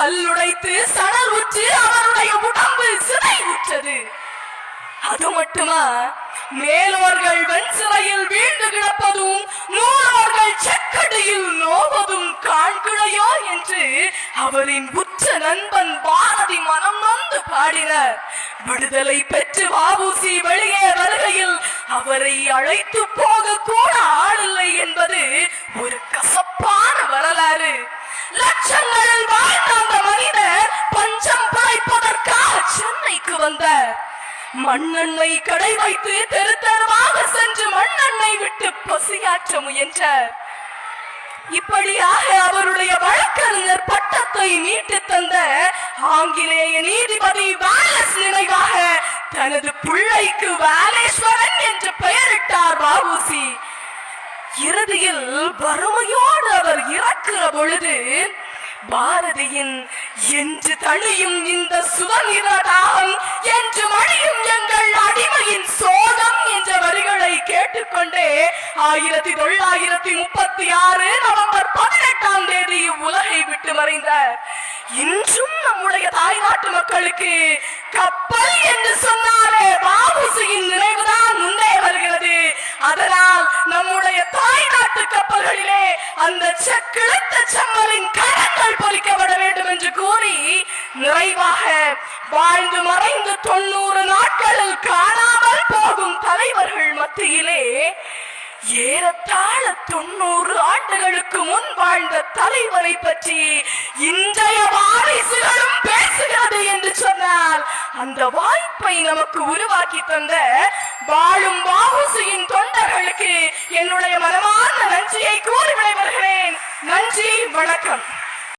கல்லுடைத்து சணல் உற்று அவருடைய உடம்பு சிதை உற்றது. அது மட்டுமா, மேலோர்கள் வெண் சிறையில் வீழ்ந்து கிடப்பதும் நூலோர்கள் செக்கடியில் நோவதும் காண்கிழையோ என்று அவரின் உச்ச நண்பன் பாரதி மனம் நொந்து பாடினர். விடுதலை பெற்று வ.உ.சி. வெளியே வருகையில் அவரை அழைத்து போக கூட ஆளில்லை என்பது ஒரு கசப்பான வரலாறு. லட்சங்களில் வாழ்ந்த அந்த மனிதர் பஞ்சம் பிழைப்பதற்காக சென்னைக்கு வந்தார். மண்ணெண்ணெய் கடை வைத்து தெரு தெருவாக சென்று மண்ணெண்ணெய் விட்டு பசியாற்ற முயன்றார். இப்படியாக அவருடைய வழக்கறிஞர் பட்டத்தை மீட்டு தந்த ஆங்கிலேய நீதிபதி வாலஸ் நினைவாக தனது பிள்ளைக்கு வாலேஸ்வரன் என்று பெயரிட்டார் வ.உ.சி. இறுதியில் வறுமையோடு அவர் இறக்கிற பொழுது பாரதியின் என்று தனியும் இந்த சுதந்திர தாகம் என்று மடியும் எங்கள் அடிமையின் சோகம் என்ற வரிகளை கேட்டுக்கொண்டே 1936 நவம்பர் 18ஆம் தேதி உலகை விட்டு மறைந்தார். இன்றும் நம்முடைய தாய் நாட்டு மக்களுக்கு கப்பல் என்று சொன்னாலே வ.உ.சி.யின் நினைவுதான் முன்னே வருகிறது. அதனால் நம்முடைய தாய் நாட்டு கப்பல்களிலே அந்த செக்கிழத்த செம்மலின் கரங்கள் பொறிக்கப்பட வேண்டும் என்று கூறி நிறைவாக வாழ்ந்து மறைந்து 90 நாட்களில் காணாமல் போகும் தலைவர்கள் மத்தியிலே ஏறத்தாழ 90 ஆண்டுகளுக்கு முன் வாழ்ந்த தலைவரை பற்றி இன்றைய வாரிசுகளும் பேசுகிறது என்று சொன்னால் அந்த வாய்ப்பை நமக்கு உருவாக்கி தந்த வாழும் வ.உ.சி.யின் தொண்டர்களுக்கு என்னுடைய மனமார்ந்த நன்றியை கூறி விடைபெறுகிறேன். நன்றி, வணக்கம்.